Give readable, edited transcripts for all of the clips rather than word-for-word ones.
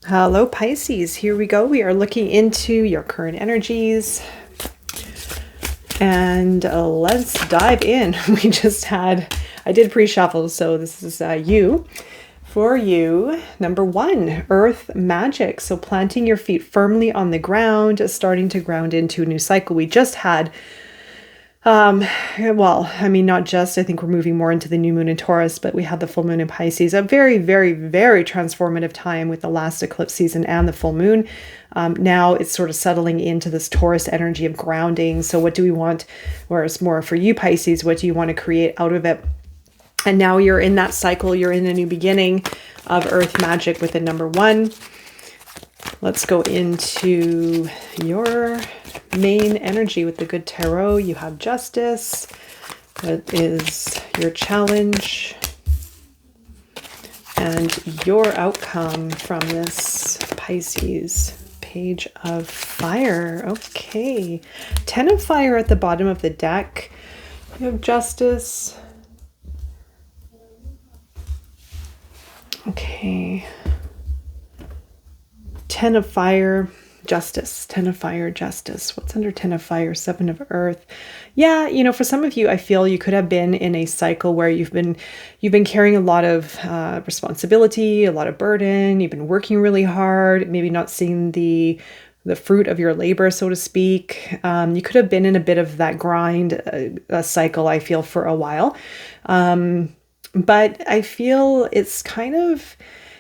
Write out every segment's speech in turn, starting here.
Hello, Pisces. Here we go. We are looking into your current energies. And let's dive in. I did pre-shuffle, so this is you. For you, number 1, Earth Magic. So planting your feet firmly on the ground, starting to ground into a new cycle. We just had not just, I think we're moving more into the new moon in Taurus, but we had the full moon in Pisces, a very, very, very transformative time with the last eclipse season and the full moon. Now it's sort of settling into this Taurus energy of grounding. So what do we want? Whereas more for you, Pisces, what do you want to create out of it? And now you're in that cycle. You're in a new beginning of Earth Magic with the number 1. Let's go into your main energy with the good tarot. You have Justice. That is your challenge. And your outcome from this, Pisces. Page of Fire. Okay. 10 of Fire at the bottom of the deck. You have Justice. Okay. 10 of Fire, Justice. 10 of Fire, Justice. What's under 10 of Fire? 7 of Earth. Yeah, for some of you, I feel you could have been in a cycle where you've been carrying a lot of responsibility, a lot of burden. You've been working really hard, maybe not seeing the fruit of your labor, so to speak. You could have been in a bit of that grind cycle, I feel, for a while. But I feel it's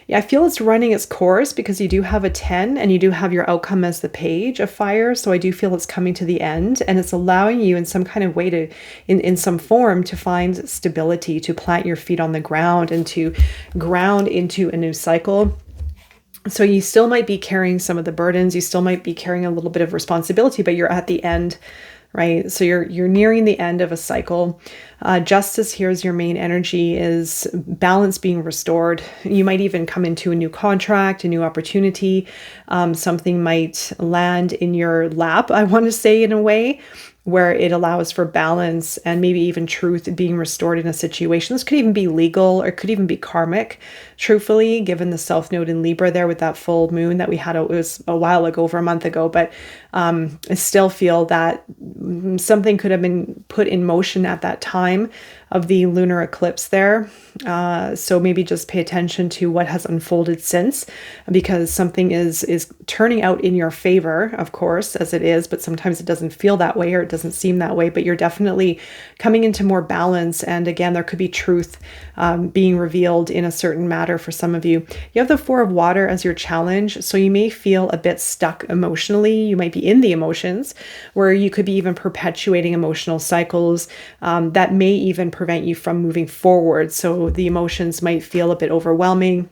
I feel it's running its course because you do have a 10 and you do have your outcome as the Page of Fire. So I do feel it's coming to the end and it's allowing you in some kind of way in some form to find stability, to plant your feet on the ground and to ground into a new cycle. So you still might be carrying some of the burdens. You still might be carrying a little bit of responsibility, but you're at the end, right? So you're nearing the end of a cycle. Justice, here's your main energy, is balance being restored. You might even come into a new contract, a new opportunity. Something might land in your lap, I want to say, in a way where it allows for balance and maybe even truth being restored in a situation. This could even be legal or it could even be karmic, truthfully, given the South Node in Libra there with that full moon that we had. It was a while ago, over a month ago, but I still feel that something could have been put in motion at that time of the lunar eclipse there. So maybe just pay attention to what has unfolded since, because something is turning out in your favor, of course, as it is, but sometimes it doesn't feel that way or it doesn't seem that way, but you're definitely coming into more balance. And again, there could be truth being revealed in a certain matter for some of you. You have the 4 of Water as your challenge. So you may feel a bit stuck emotionally. You might be in the emotions where you could be even perpetuating emotional cycles that may even prevent you from moving forward. So the emotions might feel a bit overwhelming.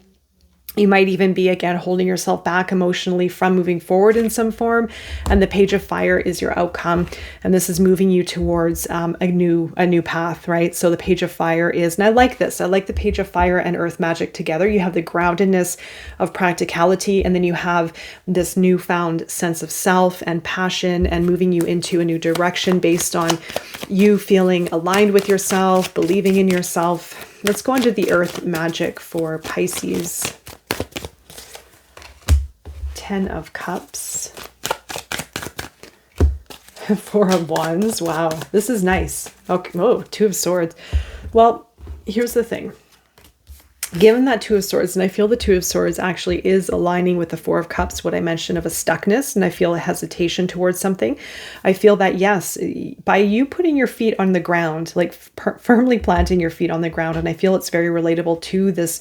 You might even be, again, holding yourself back emotionally from moving forward in some form. And the Page of Fire is your outcome. And this is moving you towards a new path, right? So the Page of Fire is, and I like this, I like the Page of Fire and Earth Magic together. You have the groundedness of practicality, and then you have this newfound sense of self and passion and moving you into a new direction based on you feeling aligned with yourself, believing in yourself. Let's go into the Earth Magic for Pisces. 10 of Cups, 4 of Wands. Wow, this is nice. Okay. Oh, 2 of Swords. Well, here's the thing. Given that 2 of Swords, and I feel the 2 of Swords actually is aligning with the 4 of Cups, what I mentioned of a stuckness, and I feel a hesitation towards something. I feel that, yes, by you putting your feet on the ground, like firmly planting your feet on the ground, and I feel it's very relatable to this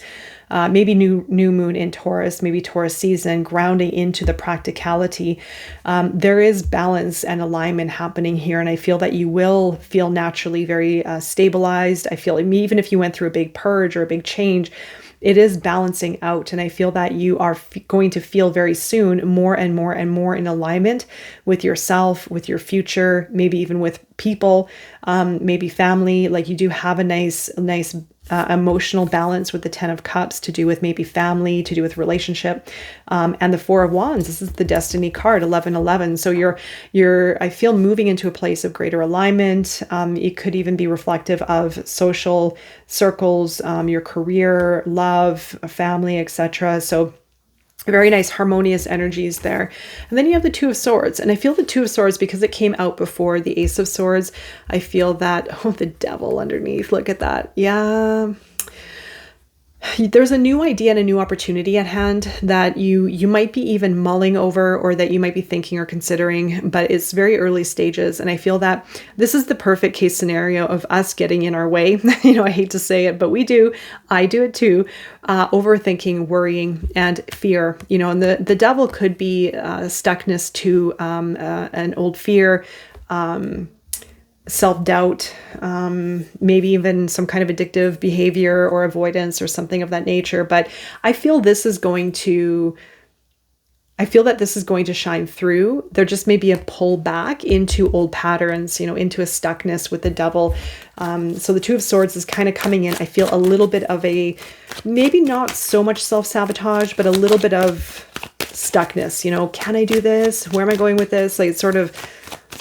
maybe new moon in Taurus, maybe Taurus season, grounding into the practicality. There is balance and alignment happening here. And I feel that you will feel naturally very stabilized. I feel even if you went through a big purge or a big change, it is balancing out. And I feel that you are going to feel very soon more and more and more in alignment with yourself, with your future, maybe even with people, maybe family. Like you do have a nice emotional balance with the 10 of Cups to do with maybe family, to do with relationship, and the 4 of Wands. This is the destiny card, 1111. So you're I feel moving into a place of greater alignment. It could even be reflective of social circles, your career, love, family, etc. So Very nice harmonious energies there. And then you have the Two of Swords. And I feel the Two of Swords, because it came out before the Ace of Swords, I feel that, oh, the Devil underneath. Look at that. Yeah. There's a new idea and a new opportunity at hand that you might be even mulling over, or that you might be thinking or considering, but it's very early stages. And I feel that this is the perfect case scenario of us getting in our way. I hate to say it, but we do. I do it too. Overthinking, worrying, and fear. And the Devil could be stuckness to an old fear, self-doubt, maybe even some kind of addictive behavior or avoidance or something of that nature. But I feel that this is going to shine through. There just may be a pull back into old patterns, into a stuckness with the Devil. So the Two of Swords is kind of coming in. I feel a little bit of a, maybe not so much self-sabotage, but a little bit of stuckness. Can I do this? Where am I going with this? Like, it's sort of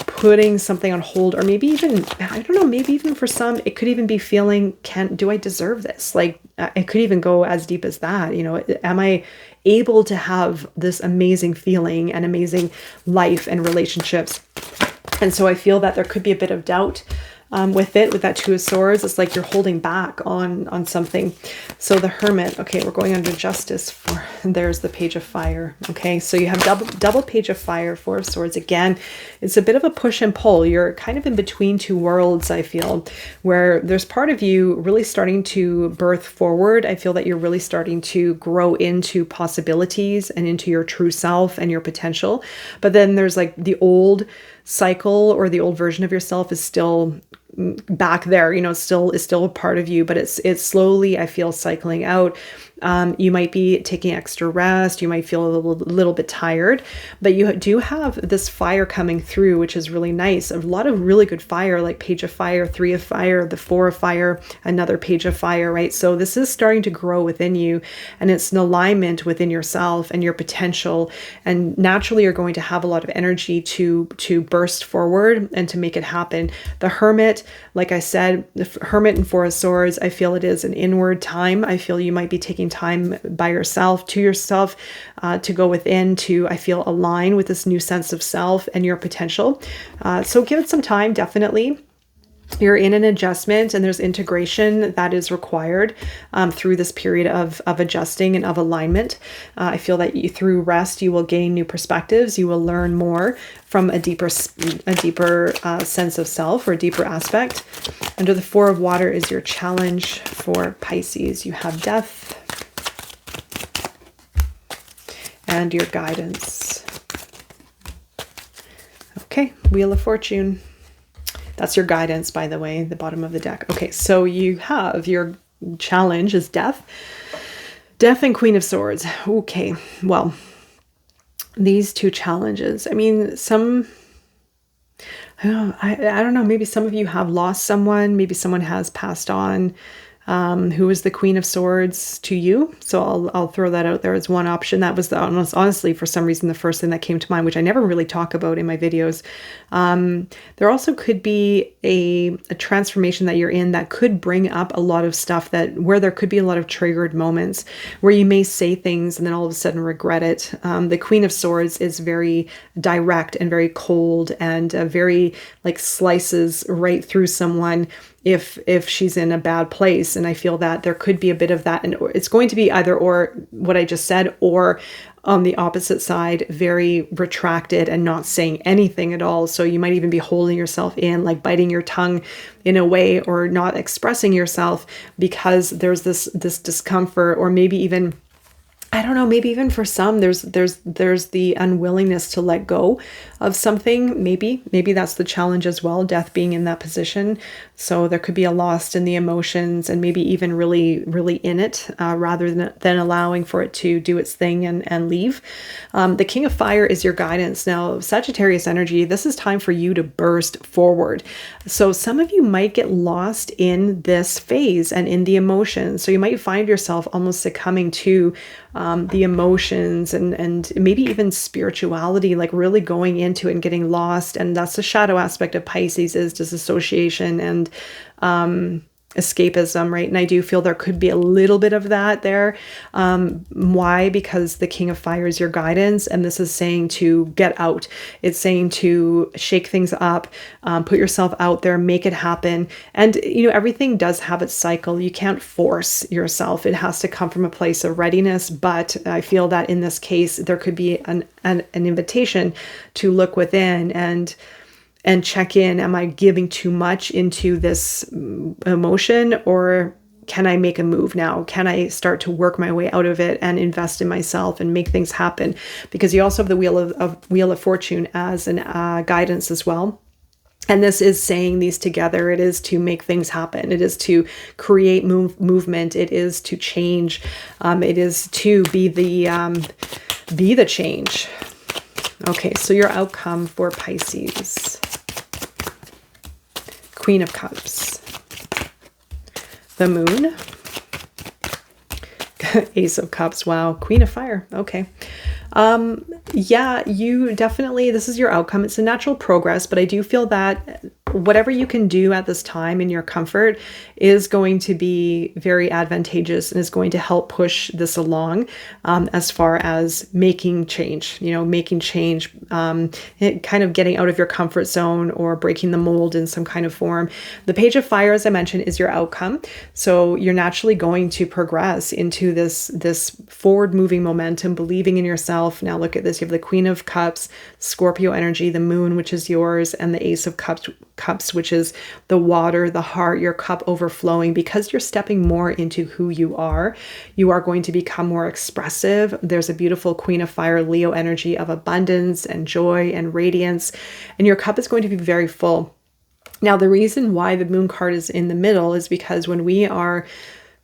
putting something on hold, or maybe even, I don't know, maybe even for some, it could even be feeling, do I deserve this? Like, it could even go as deep as that. Am I able to have this amazing feeling and amazing life and relationships? And so I feel that there could be a bit of doubt with that Two of Swords. It's like you're holding back on something. So the Hermit, okay, we're going under Justice. There's the Page of Fire. Okay, so you have double Page of Fire, Four of Swords. Again, it's a bit of a push and pull. You're kind of in between two worlds, I feel, where there's part of you really starting to birth forward. I feel that you're really starting to grow into possibilities and into your true self and your potential. But then there's like the old cycle, or the old version of yourself is still back there, is still a part of you, but it's slowly, I feel, cycling out. You might be taking extra rest. You might feel a little bit tired, but you do have this fire coming through, which is really nice. A lot of really good fire, like Page of Fire, Three of Fire, the Four of Fire, another Page of Fire, right? So this is starting to grow within you, and it's an alignment within yourself and your potential. And naturally, you're going to have a lot of energy to burst forward and to make it happen. The Hermit, like I said, the Hermit and Four of Swords, I feel it is an inward time. I feel you might be taking time by yourself, to go within, to, I feel, align with this new sense of self and your potential. So give it some time, definitely. You're in an adjustment, and there's integration that is required through this period of adjusting and of alignment. I feel that through rest, you will gain new perspectives. You will learn more from a deeper sense of self, or a deeper aspect. Under the Four of Water is your challenge for Pisces. You have Death and your guidance. Okay, Wheel of Fortune. That's your guidance, by the way, the bottom of the deck. Okay, so you have your challenge is Death. Death and Queen of Swords. Okay, well, these two challenges. I mean, I don't know, maybe some of you have lost someone. Maybe someone has passed on. Who is the Queen of Swords to you? So I'll throw that out there as one option. That was honestly, for some reason, the first thing that came to mind, which I never really talk about in my videos. There also could be a transformation that you're in that could bring up a lot of stuff where there could be a lot of triggered moments where you may say things and then all of a sudden regret it. The Queen of Swords is very direct and very cold, and very like slices right through someone if she's in a bad place. And I feel that there could be a bit of that, and it's going to be either or what I just said, or on the opposite side, very retracted and not saying anything at all. So you might even be holding yourself in, like biting your tongue in a way, or not expressing yourself because there's this discomfort, or maybe even, I don't know, maybe even for some, there's the unwillingness to let go of something. Maybe that's the challenge as well, Death being in that position. So there could be a loss in the emotions, and maybe even really, really in it, rather than allowing for it to do its thing and leave. The King of Fire is your guidance. Now, Sagittarius energy, this is time for you to burst forward. So some of you might get lost in this phase and in the emotions. So you might find yourself almost succumbing to the emotions and maybe even spirituality, like really going into it and getting lost. And that's the shadow aspect of Pisces, is disassociation and escapism, right? And I do feel there could be a little bit of that there. Why? Because the King of Fire is your guidance, and this is saying to get out. It's saying to shake things up, put yourself out there, make it happen. And, everything does have its cycle. You can't force yourself. It has to come from a place of readiness. But I feel that in this case, there could be an invitation to look within and check in. Am I giving too much into this emotion, or can I make a move now? Can I start to work my way out of it and invest in myself and make things happen? Because you also have the Wheel of Fortune as an guidance as well. And this is saying these together. It is to make things happen. It is to create movement. It is to change. It is to be the change. Okay, so your outcome for Pisces. Queen of Cups. The Moon. Ace of Cups. Wow. Queen of Fire. Okay. Yeah, you definitely, this is your outcome. It's a natural progress, but I do feel that whatever you can do at this time in your comfort is going to be very advantageous and is going to help push this along, as far as making change, kind of getting out of your comfort zone or breaking the mold in some kind of form. The Page of Fire, as I mentioned, is your outcome. So you're naturally going to progress into this forward moving momentum, believing in yourself. Now look at this. You have the Queen of Cups, Scorpio energy, the Moon, which is yours, and the Ace of Cups, which is the water, the heart, your cup overflowing. Because you're stepping more into who you are going to become more expressive. There's a beautiful Queen of Fire, Leo energy of abundance and joy and radiance, and your cup is going to be very full. Now, the reason why the Moon card is in the middle is because when we are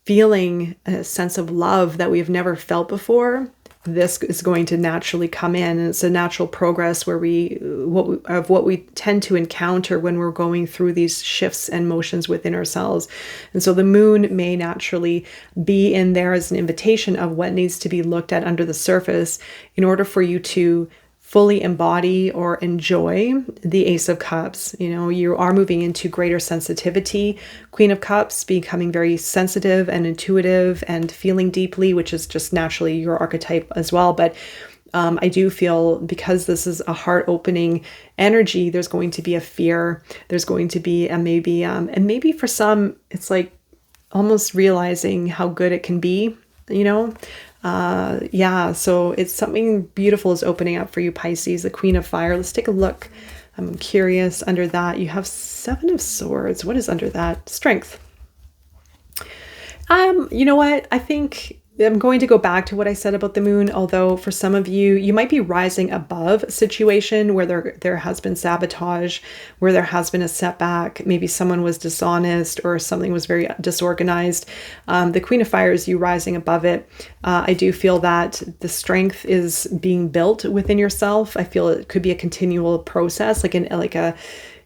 feeling a sense of love that we've never felt before, this is going to naturally come in, and it's a natural progress where what we tend to encounter when we're going through these shifts and motions within ourselves. And so the Moon may naturally be in there as an invitation of what needs to be looked at under the surface in order for you to fully embody or enjoy the Ace of Cups. You are moving into greater sensitivity. Queen of Cups, becoming very sensitive and intuitive and feeling deeply, which is just naturally your archetype as well. But I do feel, because this is a heart opening energy, there's going to be a fear. There's going to be and maybe for some, it's like almost realizing how good it can be, so it's something beautiful is opening up for you, Pisces, the Queen of Fire. Let's take a look. I'm curious. Under that, you have 7 of Swords. What is under that? Strength. You know what? I think I'm going to go back to what I said about the Moon, although for some of you, you might be rising above a situation where there has been sabotage, where there has been a setback. Maybe someone was dishonest or something was very disorganized. The Queen of Fire is you rising above it. I do feel that the strength is being built within yourself. I feel it could be a continual process,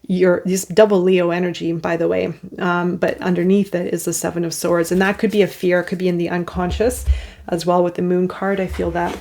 this double Leo energy, by the way, but underneath it is the 7 of Swords, and that could be a fear. It could be in the unconscious as well with the Moon card. I feel that,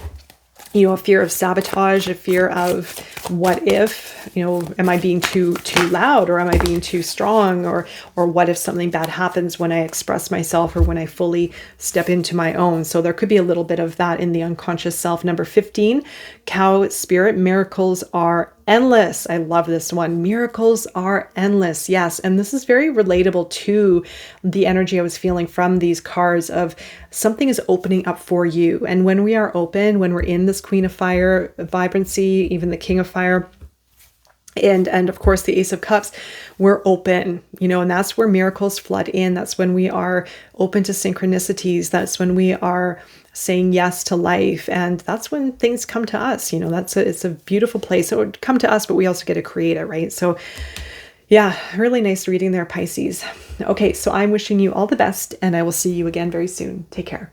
a fear of sabotage, a fear of what if, am I being too loud, or am I being too strong, or what if something bad happens when I express myself or when I fully step into my own. So there could be a little bit of that in the unconscious self. Number 15, Cow Spirit, miracles are endless. I love this one. Miracles are endless. Yes. And this is very relatable to the energy I was feeling from these cards of something is opening up for you. And when we are open, when we're in this Queen of Fire vibrancy, even the King of Fire, and of course the Ace of Cups, we're open, and that's where miracles flood in. That's when we are open to synchronicities. That's when we are saying yes to life. And that's when things come to us, it's a beautiful place. It would come to us, but we also get to create it, right? So yeah, really nice reading there, Pisces. Okay, so I'm wishing you all the best, and I will see you again very soon. Take care.